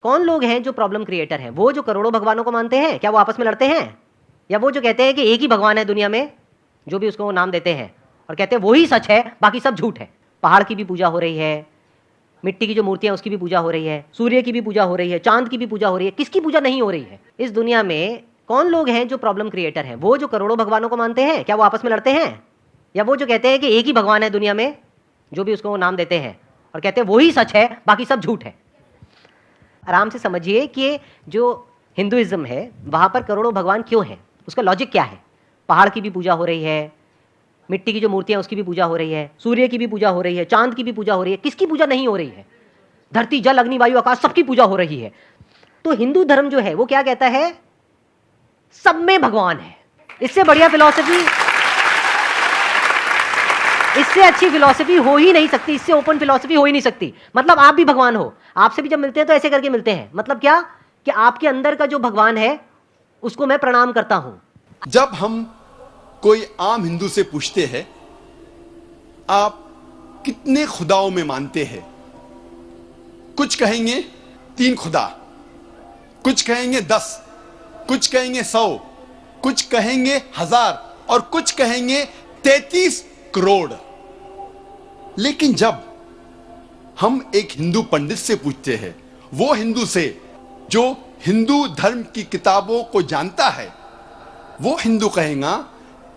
कौन लोग हैं जो प्रॉब्लम क्रिएटर हैं? वो जो करोड़ों भगवानों को मानते हैं, क्या वो आपस में लड़ते हैं? या वो जो कहते हैं कि एक ही भगवान है दुनिया में, जो भी उसको वो नाम देते हैं और कहते हैं वो ही सच है, बाकी सब झूठ है। पहाड़ की भी पूजा हो रही है, मिट्टी की जो मूर्तियां उसकी भी पूजा हो रही है, सूर्य की भी पूजा हो रही है, चांद की भी पूजा हो रही है, किसकी पूजा नहीं हो रही है? इस दुनिया में कौन लोग हैं जो प्रॉब्लम क्रिएटर हैं? वो जो करोड़ों भगवानों को मानते हैं, क्या वो आपस में लड़ते हैं? या वो जो कहते हैं कि एक ही भगवान है दुनिया में, जो भी उसको वो नाम देते हैं और कहते हैं वो ही सच है, बाकी सब झूठ है। आराम से समझिए कि जो हिंदुइज्म है वहां पर करोड़ों भगवान क्यों हैं, उसका लॉजिक क्या है। पहाड़ की भी पूजा हो रही है, मिट्टी की जो मूर्तियां उसकी भी पूजा हो रही है, सूर्य की भी पूजा हो रही है, चांद की भी पूजा हो रही है, किसकी पूजा नहीं हो रही है? धरती, जल, अग्नि, वायु, आकाश, सबकी पूजा हो रही है। तो हिंदू धर्म जो है वो क्या कहता है? सब में भगवान है। इससे बढ़िया फिलॉसफी, इससे अच्छी फिलॉसफी हो ही नहीं सकती, इससे ओपन फिलॉसफी हो ही नहीं सकती। मतलब आप भी भगवान हो, आपसे भी जब मिलते हैं तो ऐसे करके मिलते हैं। मतलब क्या कि आपके अंदर का जो भगवान है उसको मैं प्रणाम करता हूं। जब हम कोई आम हिंदू से पूछते हैं आप कितने खुदाओं में मानते हैं, कुछ कहेंगे 3 खुदा, कुछ कहेंगे 10, कुछ कहेंगे 100, कुछ कहेंगे 1000 और कुछ कहेंगे 33 करोड़। लेकिन जब हम एक हिंदू पंडित से पूछते हैं, वो हिंदू से जो हिंदू धर्म की किताबों को जानता है, वो हिंदू कहेगा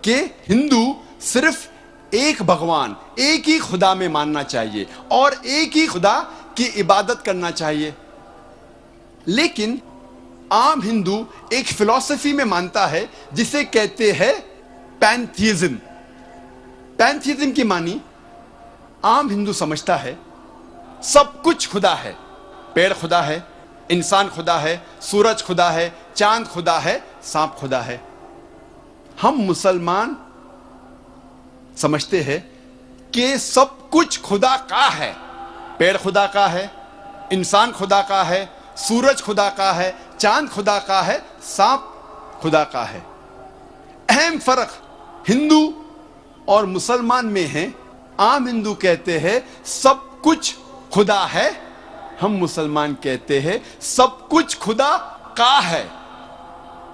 कि हिंदू सिर्फ एक भगवान, एक ही खुदा में मानना चाहिए और एक ही खुदा की इबादत करना चाहिए। लेकिन आम हिंदू एक फिलॉसफी में मानता है जिसे कहते हैं पैंथीइज्म। पैंथीइज्म की मानी आम हिंदू समझता है सब कुछ खुदा है। पेड़ खुदा है, इंसान खुदा है, सूरज खुदा है, चांद खुदा है, सांप खुदा है। हम मुसलमान समझते हैं कि सब कुछ खुदा का है। पेड़ खुदा का है, इंसान खुदा का है, सूरज खुदा का है, चांद खुदा का है, सांप खुदा का है। अहम फर्क हिंदू और मुसलमान में है। आम हिंदू कहते हैं सब कुछ खुदा है, हम मुसलमान कहते हैं सब कुछ खुदा का है।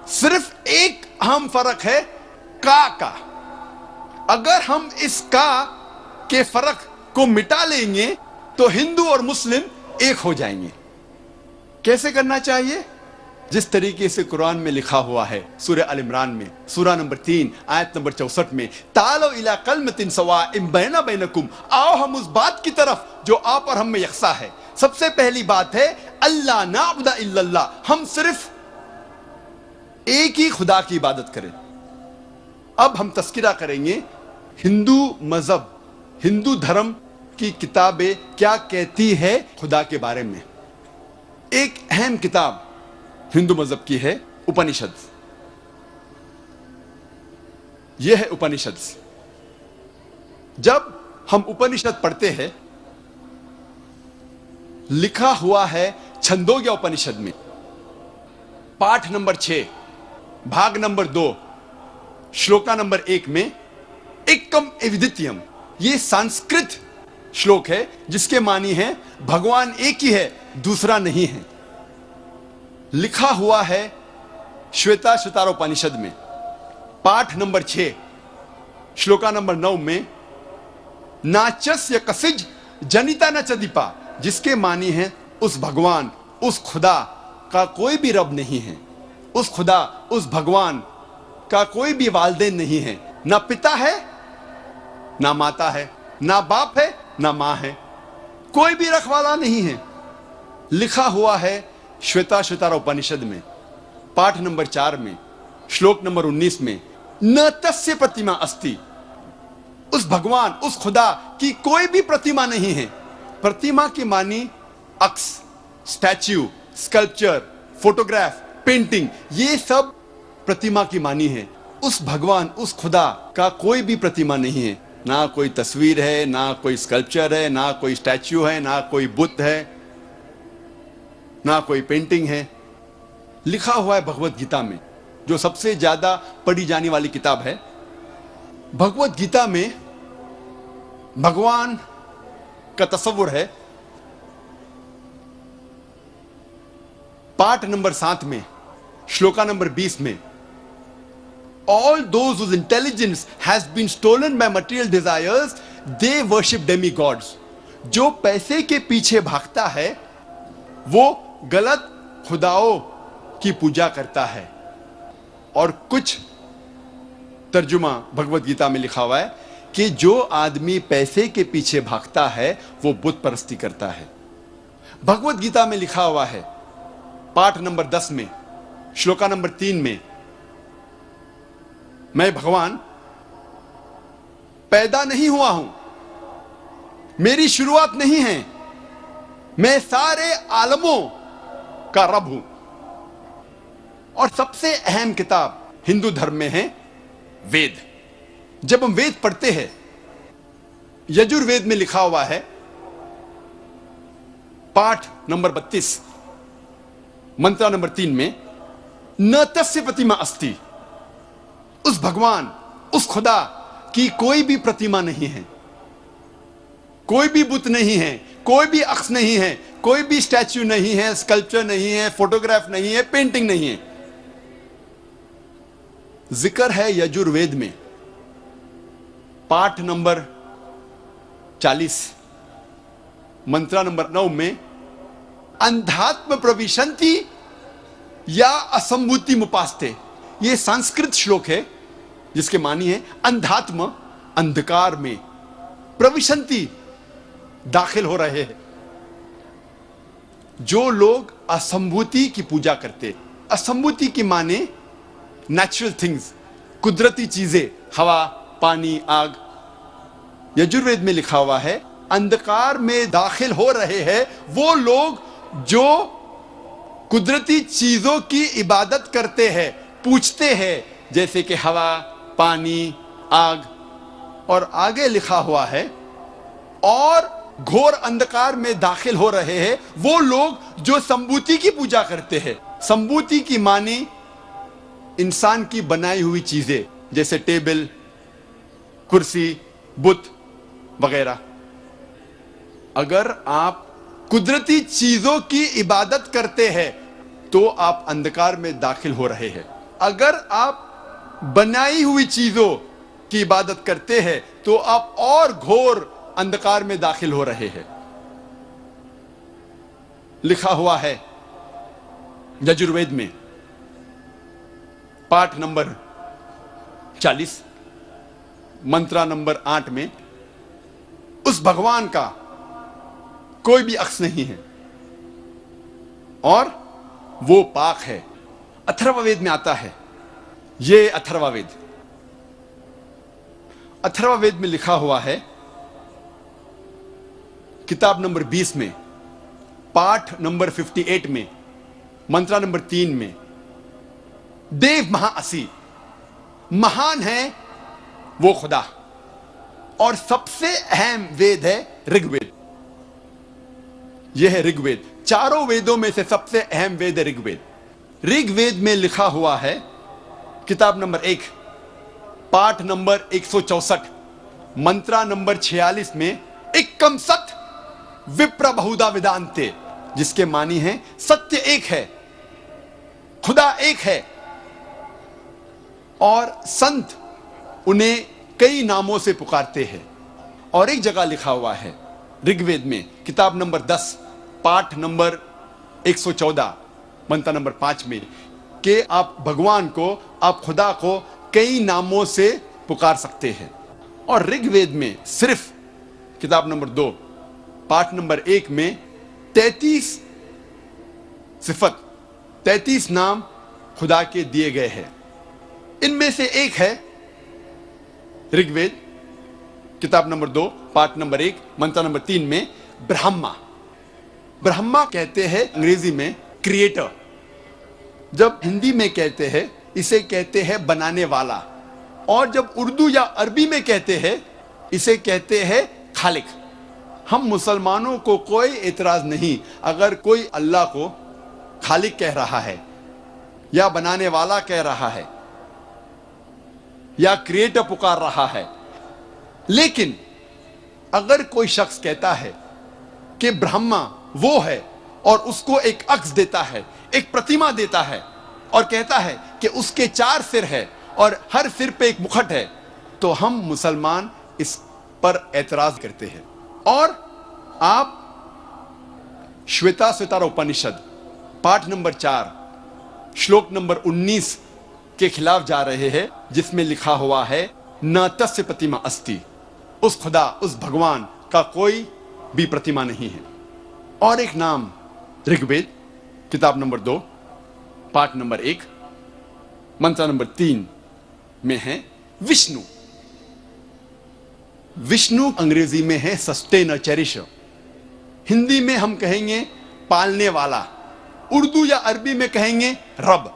सिर्फ एक अहम फर्क है का। अगर हम इस का के फर्क को मिटा लेंगे तो हिंदू और मुस्लिम एक हो जाएंगे। कैसे करना चाहिए? जिस तरीके से कुरान में लिखा हुआ है, सूरह अल इमरान में सूरा नंबर 3 आयत नंबर 64 में, तालो इला कलमतिन सवाइम बैना बैनकुम, आओ हम उस बात की तरफ जो आप और हम में यकसा है। सबसे पहली बात है अल्लाह नाबुदा इल्लल्लाह, हम सिर्फ एक ही खुदा की इबादत करें। अब हम तस्किरा करेंगे हिंदू मजहब, हिंदू धर्म की किताबें क्या कहती है खुदा के बारे में। एक अहम किताब हिंदू मजहब की है उपनिषद। यह है उपनिषद। जब हम उपनिषद पढ़ते हैं, लिखा हुआ है छंदोग्य उपनिषद में पाठ नंबर 6 भाग नंबर 2 श्लोका नंबर 1 में एकम एविदित्यम, यह संस्कृत श्लोक है जिसके मानी है भगवान एक ही है, दूसरा नहीं है। लिखा हुआ है श्वेता श्वेतारोपनिषद में पाठ नंबर 6 श्लोका नंबर 9 में नाचस्य कसिज जनिता न चदीपा, जिसके मानी है उस भगवान, उस खुदा का कोई भी रब नहीं है। उस खुदा, उस भगवान का कोई भी वालिदैन नहीं है। ना पिता है, ना माता है, ना बाप है, ना मां है, कोई भी रखवाला नहीं है। लिखा हुआ है श्वेता श्वेतारोपनिषद में पाठ नंबर 4 में श्लोक नंबर 19 में न तस्य प्रतिमा अस्ति, उस भगवान, उस खुदा की कोई भी प्रतिमा नहीं है। प्रतिमा की मानी अक्स, स्टैच्यू, स्कल्पचर, फोटोग्राफ, पेंटिंग, ये सब प्रतिमा की मानी है। उस भगवान, उस खुदा का कोई भी प्रतिमा नहीं है। ना कोई तस्वीर है, ना कोई स्कल्पचर है, ना कोई स्टैच्यू है, ना कोई बुत है, ना कोई पेंटिंग है। लिखा हुआ है भगवत गीता में, जो सबसे ज्यादा पढ़ी जाने वाली किताब है। भगवत गीता में भगवान का तस्वुर है पाठ नंबर 7 में श्लोका नंबर 20 में, all those whose intelligence has been stolen by material desires, they worship demigods. जो पैसे के पीछे भागता है वो गलत खुदाओं की पूजा करता है। और कुछ तर्जुमा भगवत गीता में लिखा हुआ है कि जो आदमी पैसे के पीछे भागता है वो बुत परस्ती करता है। भगवत गीता में लिखा हुआ है पाठ नंबर 10 में श्लोका नंबर 3 में, मैं भगवान पैदा नहीं हुआ हूं, मेरी शुरुआत नहीं है, मैं सारे आलमों का रब हूं। और सबसे अहम किताब हिंदू धर्म में है वेद। जब हम वेद पढ़ते हैं, यजुर्वेद में लिखा हुआ है पाठ नंबर 32 मंत्र नंबर 3 में, न तस्य प्रतिमा अस्ति, उस भगवान उस खुदा की कोई भी प्रतिमा नहीं है, कोई भी बुत नहीं है, कोई भी अक्स नहीं है, कोई भी स्टैच्यू नहीं है, स्कल्पचर नहीं है, फोटोग्राफ नहीं है, पेंटिंग नहीं है। जिक्र है यजुर्वेद में पाठ नंबर 40 मंत्र नंबर 9 में, अंधात्म प्रविशंति या असंभूति मुपास्ते। यह संस्कृत श्लोक है जिसके मानी है अंधात्म अंधकार में, प्रविशंति दाखिल हो रहे हैं। जो लोग असंभूति की पूजा करते, असंभूति की माने नेचुरल थिंग्स, कुदरती चीजें, हवा, पानी, आग। यजुर्वेद में लिखा हुआ है अंधकार में दाखिल हो रहे हैं वो लोग जो कुदरती चीजों की इबादत करते हैं, पूछते हैं, जैसे कि हवा, पानी, आग। और आगे लिखा हुआ है और घोर अंधकार में दाखिल हो रहे हैं वो लोग जो संभूति की पूजा करते हैं। संभूति की मानी इंसान की बनाई हुई चीजें, जैसे टेबल, कुर्सी, बुत वगैरह। अगर आप कुदरती चीजों की इबादत करते हैं तो आप अंधकार में दाखिल हो रहे हैं। अगर आप बनाई हुई चीजों की इबादत करते हैं तो आप और घोर अंधकार में दाखिल हो रहे हैं। लिखा हुआ है यजुर्वेद में पाठ नंबर 40 मंत्र नंबर 8 में, उस भगवान का कोई भी अक्स नहीं है और वो पाक है। अथर्ववेद में आता है, ये अथर्ववेद, अथर्ववेद में लिखा हुआ है किताब नंबर 20 में पाठ नंबर 58 में मंत्र नंबर 3 में, देव महाअसी, महान है वो खुदा। और सबसे अहम वेद है ऋग्वेद। यह है ऋग्वेद। चारों वेदों में से सबसे अहम वेद है ऋग्वेद। ऋग्वेद में लिखा हुआ है किताब नंबर 1 पाठ नंबर 164 मंत्र नंबर 46 में, एकम सत विप्र बहुधा वेदांते, जिसके मानी है सत्य एक है, खुदा एक है और संत उन्हें कई नामों से पुकारते हैं। और एक जगह लिखा हुआ है ऋग्वेद में किताब नंबर 10 पाठ नंबर 114 मंत्र नंबर 5 में कि आप भगवान को, आप खुदा को कई नामों से पुकार सकते हैं। और ऋग्वेद में सिर्फ किताब नंबर 2 पाठ नंबर 1 में 33 सिफत, 33 नाम खुदा के दिए गए हैं। इनमें से एक है ऋग्वेद किताब नंबर 2 पाठ नंबर 1 मंत्र नंबर 3 में ब्रह्मा। ब्रह्मा कहते हैं अंग्रेजी में क्रिएटर। जब हिंदी में कहते हैं इसे कहते हैं बनाने वाला, और जब उर्दू या अरबी में कहते हैं इसे कहते हैं खालिक। हम मुसलमानों को कोई एतराज नहीं अगर कोई अल्लाह को खालिक कह रहा है या बनाने वाला कह रहा है या क्रिएटर पुकार रहा है। लेकिन अगर कोई शख्स कहता है कि ब्रह्मा वो है और उसको एक अक्स देता है, एक प्रतिमा देता है और कहता है कि उसके 4 सिर है और हर सिर पे एक मुखट है, तो हम मुसलमान इस पर एतराज करते हैं। और आप श्वेता स्वतार उपनिषद पाठ नंबर 4 श्लोक नंबर 19 के खिलाफ जा रहे हैं, जिसमें लिखा हुआ है न तस्य प्रतिमा अस्ति, उस खुदा, उस भगवान का कोई भी प्रतिमा नहीं है। और एक नाम ऋग्वेद किताब नंबर 2 पाठ नंबर 1 मंत्र नंबर 3 में है विष्णु। विष्णु अंग्रेजी में है सस्टेनर, चेरिशर। हिंदी में हम कहेंगे पालने वाला, उर्दू या अरबी में कहेंगे रब।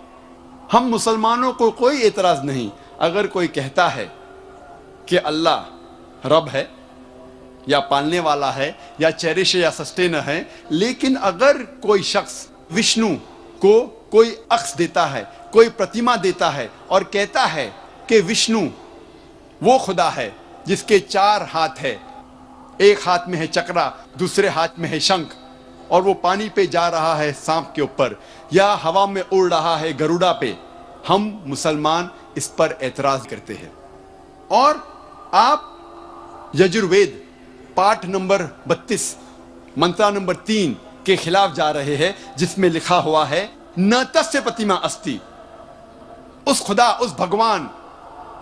हम मुसलमानों को कोई एतराज नहीं अगर कोई कहता है कि अल्लाह रब है या पालने वाला है या चेरिशर या सस्टेनर है, लेकिन अगर कोई शख्स विष्णु को कोई अक्स देता है, कोई प्रतिमा देता है और कहता है कि विष्णु वो खुदा है जिसके 4 हाथ है, एक हाथ में है चक्रा, दूसरे हाथ में है शंख, और वो पानी पे जा रहा है सांप के ऊपर या हवा में उड़ रहा है गरुड़ा पे, हम मुसलमान इस पर एतराज करते हैं। और आप यजुर्वेद पाठ नंबर 32 मंत्र नंबर 3 के खिलाफ जा रहे हैं, जिसमें लिखा हुआ है न तस्य प्रतिमा अस्ति, उस खुदा, उस भगवान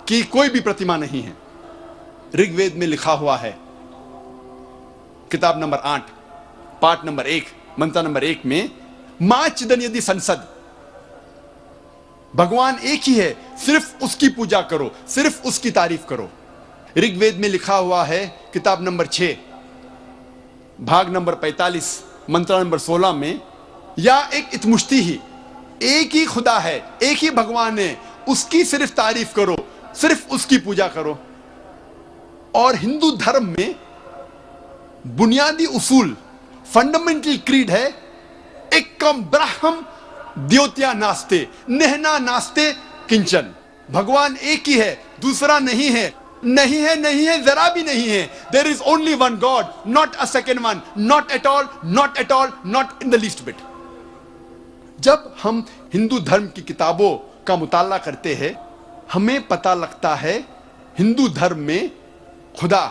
की कोई भी प्रतिमा नहीं है। ऋग्वेद में लिखा हुआ है किताब नंबर 8 पाठ नंबर 1 मंत्र नंबर 1 में मां चिदन यदि संसद, भगवान एक ही है, सिर्फ उसकी पूजा करो, सिर्फ उसकी तारीफ करो। ऋग्वेद में लिखा हुआ है किताब नंबर 6 भाग नंबर 45 मंत्र नंबर 16 में या एक इतमुश्ती ही, एक ही खुदा है, एक ही भगवान है, उसकी सिर्फ तारीफ करो, सिर्फ उसकी पूजा करो। और हिंदू धर्म में बुनियादी उसूल, फंडामेंटल क्रीड है एकम ब्रह्म द्योत्या नास्ते नेहना नास्ते किंचन, भगवान एक ही है, दूसरा नहीं है, नहीं है, नहीं है, जरा भी नहीं है। There is only one God, not a second one, not at all, not at all, not in the least bit. जब हम हिंदू धर्म की किताबों का मुताला करते हैं, हमें पता लगता है हिंदू धर्म में खुदा,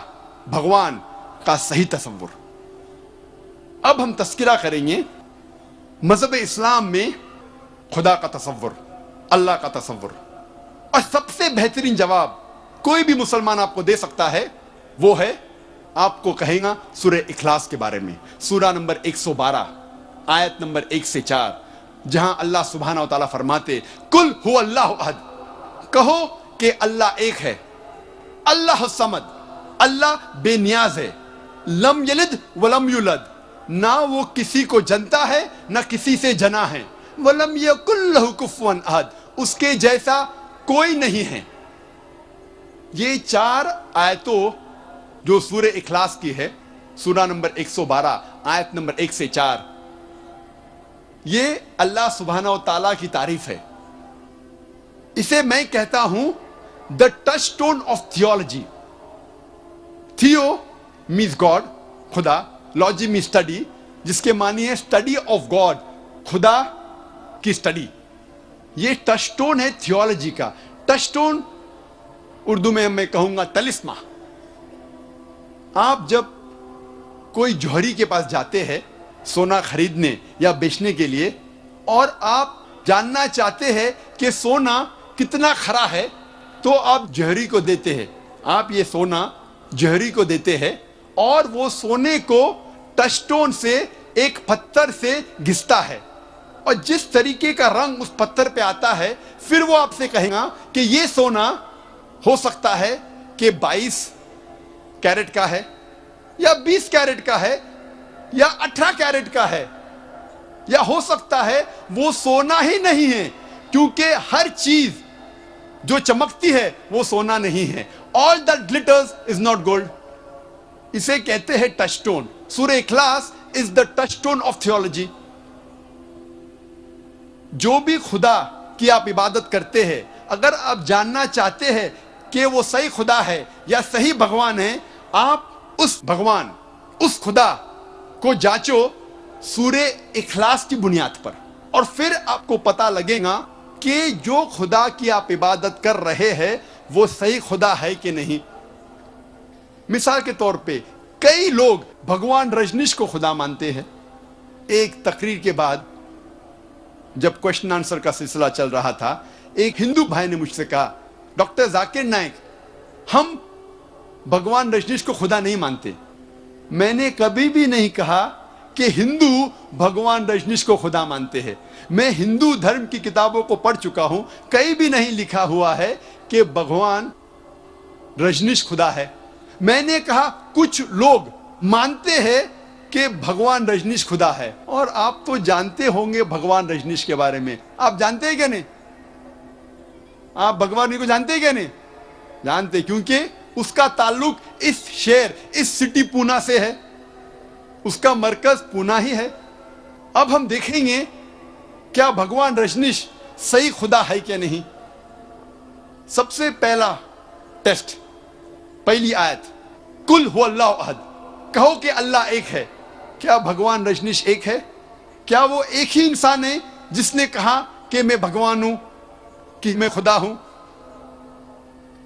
भगवान का सही तस्वुर। अब हम तस्किरा करेंगे मजहब इस्लाम में खुदा का तस्वुर, अल्लाह का तस्वुर। और सबसे बेहतरीन जवाब कोई भी मुसलमान आपको दे सकता है, वो है, आपको कहेगा सूरह इखलास के बारे में, सूरा नंबर 112 आयत नंबर 1 से 4, जहां अल्लाह सुब्हानहू व तआला फरमाते कुल हु अल्लाहु अहद, कहो कि अल्लाह एक है, अल्लाह समद, अल्लाह बेनियाज है, लम यलिद वलम युलद, ना वो किसी को जनता है ना किसी से जना है, वलम यकुल लहु कुफुवन अहद, उसके जैसा कोई नहीं है। ये 4 आयतों जो सूरह इखलास की है, सूरा नंबर 112 आयत नंबर 1 से 4, ये अल्लाह सुब्हानहू व तआला की तारीफ है। इसे मैं कहता हूं द टचस्टोन ऑफ थियोलॉजी। थियो मीन्स गॉड, खुदा, लॉजी मीन्स स्टडी, जिसके मानी है स्टडी ऑफ गॉड, खुदा की स्टडी। ये टचस्टोन है थियोलॉजी का। टचस्टोन उर्दू में मैं कहूंगा तलिस्मा। आप जब कोई जौहरी के पास जाते हैं सोना खरीदने या बेचने के लिए, और आप जानना चाहते हैं कि सोना कितना खरा है, तो आप जौहरी को देते हैं, आप ये सोना जौहरी को देते हैं, और वो सोने को टचस्टोन से एक पत्थर से घिसता है, और जिस तरीके का रंग उस पत्थर पे आता है, फिर वो आपसे कहेगा कि ये सोना हो सकता है कि 22 कैरेट का है या 20 कैरेट का है या 18 कैरेट का है, या हो सकता है वो सोना ही नहीं है, क्योंकि हर चीज जो चमकती है वो सोना नहीं है। All that glitters is not gold. इसे कहते हैं touchstone. Surah Ikhlas is the touchstone of theology. जो भी खुदा की आप इबादत करते हैं, अगर आप जानना चाहते हैं कि वो सही खुदा है या सही भगवान है, आप उस भगवान, उस खुदा को जांचो सूरे इखलास की बुनियाद पर, और फिर आपको पता लगेगा कि जो खुदा की आप इबादत कर रहे हैं वो सही खुदा है कि नहीं। मिसाल के तौर पे कई लोग भगवान रजनीश को खुदा मानते हैं। एक तकरीर के बाद जब क्वेश्चन आंसर का सिलसिला चल रहा था, एक हिंदू भाई ने मुझसे कहा, डॉक्टर जाकिर नाइक, हम भगवान रजनीश को खुदा नहीं मानते। मैंने कभी भी नहीं कहा कि हिंदू भगवान रजनीश को खुदा मानते हैं। मैं हिंदू धर्म की किताबों को पढ़ चुका हूं, कहीं भी नहीं लिखा हुआ है कि भगवान रजनीश खुदा है। मैंने कहा कुछ लोग मानते हैं कि भगवान रजनीश खुदा है, और आप तो जानते होंगे भगवान रजनीश के बारे में। आप जानते हैं क्या नहीं? आप भगवान को जानते हैं क्या नहीं? जानते, क्योंकि उसका ताल्लुक इस शहर, इस सिटी पूना से है। उसका मरकज पूना ही है। अब हम देखेंगे क्या भगवान रजनीश सही खुदा है क्या नहीं। सबसे पहला टेस्ट, पहली आयत, कुल हु अल्लाहु अहद, कहो कि अल्लाह एक है। क्या भगवान रजनीश एक है? क्या वो एक ही इंसान है जिसने कहा कि मैं भगवान हूं, कि मैं खुदा हूं?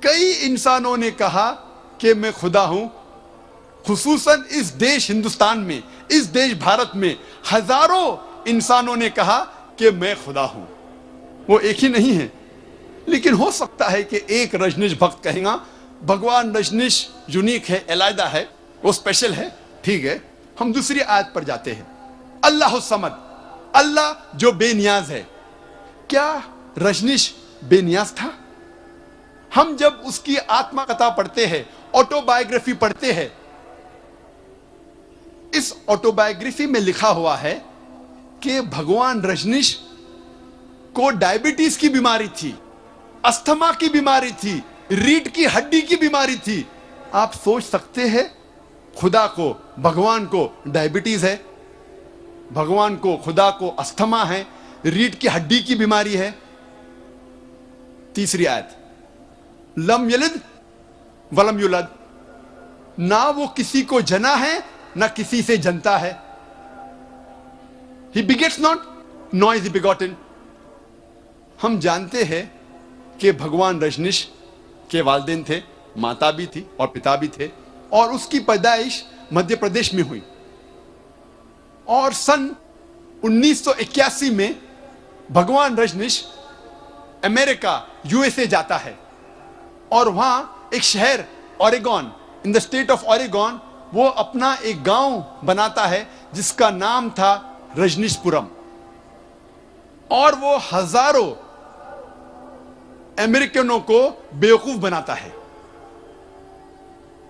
कई इंसानों ने कहा कि मैं खुदा हूं। खुसूसन इस देश हिंदुस्तान में, इस देश भारत में हजारों इंसानों ने कहा कि मैं खुदा हूं। वो एक ही नहीं है, लेकिन हो सकता है कि एक रजनीश भक्त कहेगा भगवान रजनीश यूनिक है, अलग है, वो स्पेशल है। ठीक है, हम दूसरी आयत पर जाते हैं। अल्लाह समद, अल्लाह जो बेनियाज है। क्या रजनीश बेनियाज था? हम जब उसकी आत्मकथा पढ़ते हैं, ऑटोबायोग्राफी पढ़ते हैं, इस ऑटोबायोग्राफी में लिखा हुआ है कि भगवान रजनीश को डायबिटीज की बीमारी थी, अस्थमा की बीमारी थी, रीढ़ की हड्डी की बीमारी थी। आप सोच सकते हैं, खुदा को, भगवान को डायबिटीज है, भगवान को, खुदा को अस्थमा है, रीढ़ की हड्डी की बीमारी है। तीसरी आयत, लम यलिद वलम युलद, ना वो किसी को जना है ना किसी से जनता है। He begets not, nor is he begotten. हम जानते हैं कि भगवान रजनीश के वालिदैन थे, माता भी थी और पिता भी थे, और उसकी पैदाइश मध्य प्रदेश में हुई। और सन 1981 में भगवान रजनीश अमेरिका, यूएसए जाता है, और वहां एक शहर Oregon, in the state of Oregon, वो अपना एक गांव बनाता है जिसका नाम था रजनीशपुरम, और वो हजारों अमेरिकनों को बेवकूफ बनाता है।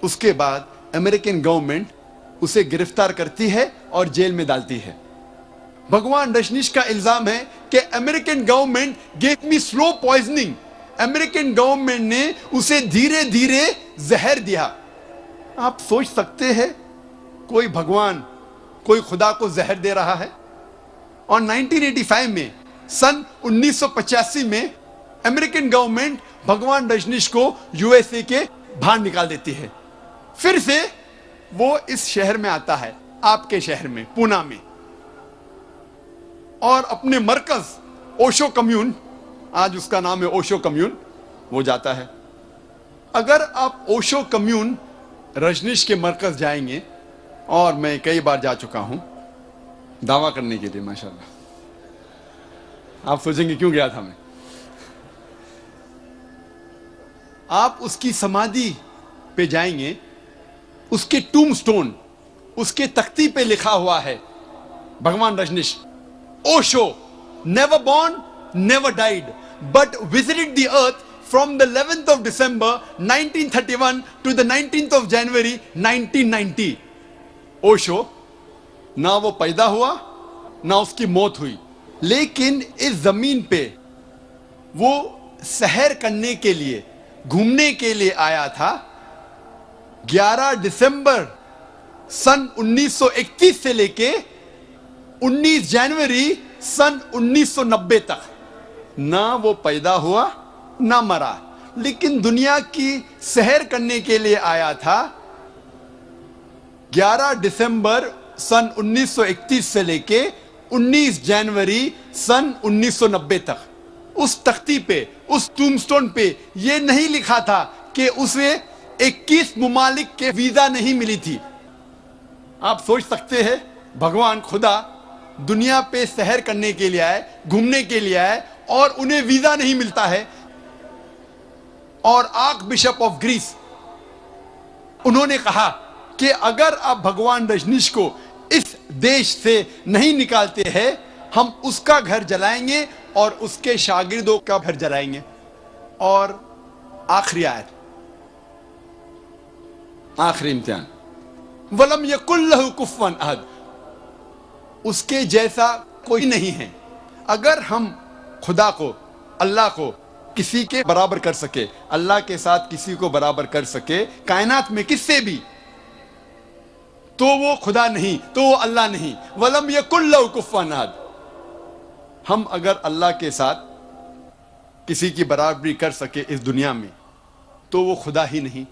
उसके बाद अमेरिकन गवर्नमेंट उसे गिरफ्तार करती है और जेल में डालती है। भगवान रजनीश का इल्जाम है कि American government gave me slow poisoning, American government ने उसे धीरे धीरे जहर दिया। आप सोच सकते हैं कोई भगवान, कोई खुदा को जहर दे रहा है। और 1985 में, सन 1985 में अमेरिकन गवर्नमेंट भगवान रजनीश को यूएसए के बाहर निकाल देती है। फिर से वो इस शहर में आता है, आपके शहर में, पूना में, और अपने मरकज ओशो कम्यून, आज उसका नाम है ओशो कम्यून, वो जाता है। अगर आप ओशो कम्यून रजनीश के मरकज जाएंगे, और मैं कई बार जा चुका हूं दावा करने के लिए, माशाल्लाह, आप सोचेंगे क्यों गया था मैं। आप उसकी समाधि पे जाएंगे, उसके टूमस्टोन, उसके तख्ती पे लिखा हुआ है भगवान Rajneesh, Osho never born never died but visited the earth from the 11th of December 1931 to the 19th of January 1990. Osho ना वो पैदा हुआ ना उसकी मौत हुई, लेकिन इस जमीन पे वो सैर करने के लिए, घूमने के लिए आया था। 11 दिसंबर सन 1931 से लेके 19 जनवरी सन 1990 तक ना वो पैदा हुआ ना मरा, लेकिन दुनिया की सैर करने के लिए आया था। 11 दिसंबर सन 1931 से लेके 19 जनवरी सन 1990 तक। उस तख्ती पे, उस टूमस्टोन पे यह नहीं लिखा था कि उसे 21 मुमालिक के वीजा नहीं मिली थी। आप सोच सकते हैं, भगवान खुदा दुनिया पे सैर करने के लिए आए, घूमने के लिए आए, और उन्हें वीजा नहीं मिलता है। और आर्क बिशप ऑफ ग्रीस, उन्होंने कहा कि अगर आप भगवान रजनीश को इस देश से नहीं निकालते हैं, हम उसका घर जलाएंगे और उसके शागिर्दों का घर जलाएंगे। और आखिरी आयत, आखिरी इम्तिहान, वलम यकुल्लहु कुफुवन अहद, उसके जैसा कोई नहीं है। अगर हम खुदा को, अल्लाह को किसी के बराबर कर सके, अल्लाह के साथ किसी को बराबर कर सके कायनात में किससे भी, तो वो खुदा नहीं, तो वो अल्लाह नहीं। वलम यकुल्लहु कुफुवन अहद, हम अगर अल्लाह के साथ किसी की बराबरी कर सके इस दुनिया में, तो वो खुदा ही नहीं।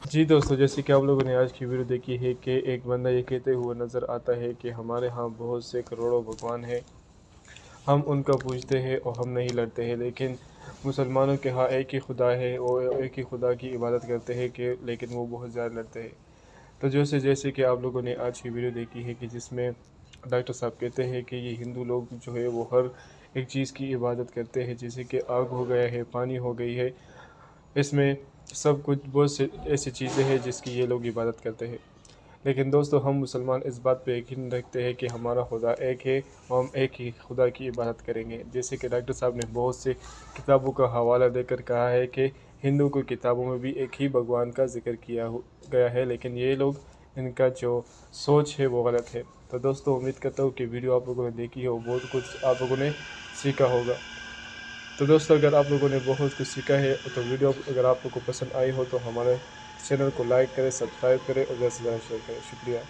जी दोस्तों, जैसे कि आप लोगों ने आज की वीडियो देखी है कि एक बंदा ये कहते हुए नज़र आता है कि हमारे यहाँ बहुत से करोड़ों भगवान हैं, हम उनका पूजते हैं और हम नहीं लड़ते हैं। लेकिन मुसलमानों के यहाँ एक ही खुदा है, वो एक ही खुदा की इबादत करते हैं कि लेकिन वो बहुत ज़्यादा लड़ते हैं। तो जैसे कि आप लोगों ने आज की वीडियो देखी है कि जिसमें डॉक्टर साहब कहते हैं कि ये हिंदू लोग जो है वो हर एक चीज़ की इबादत करते हैं, जैसे कि आग हो गया है, पानी हो गई है, इसमें सब कुछ बहुत से ऐसी चीज़ें हैं जिसकी ये लोग इबादत करते हैं। लेकिन दोस्तों, हम मुसलमान इस बात पे यकीन रखते हैं कि हमारा खुदा एक है और हम एक ही खुदा की इबादत करेंगे। जैसे कि डॉक्टर साहब ने बहुत से किताबों का हवाला देकर कहा है कि हिंदू की किताबों में भी एक ही भगवान का जिक्र किया गया है, लेकिन ये लोग, इनका जो सोच है वो गलत है। तो दोस्तों, उम्मीद करता हूँ कि वीडियो आप लोगों ने देखी हो, बहुत कुछ आप लोगों ने सीखा होगा। तो दोस्तों, अगर आप लोगों ने बहुत कुछ सीखा है तो वीडियो अगर आप लोगों को पसंद आई हो तो हमारे चैनल को लाइक करें, सब्सक्राइब करें और ज़्यादा से ज़्यादा शेयर करें। शुक्रिया।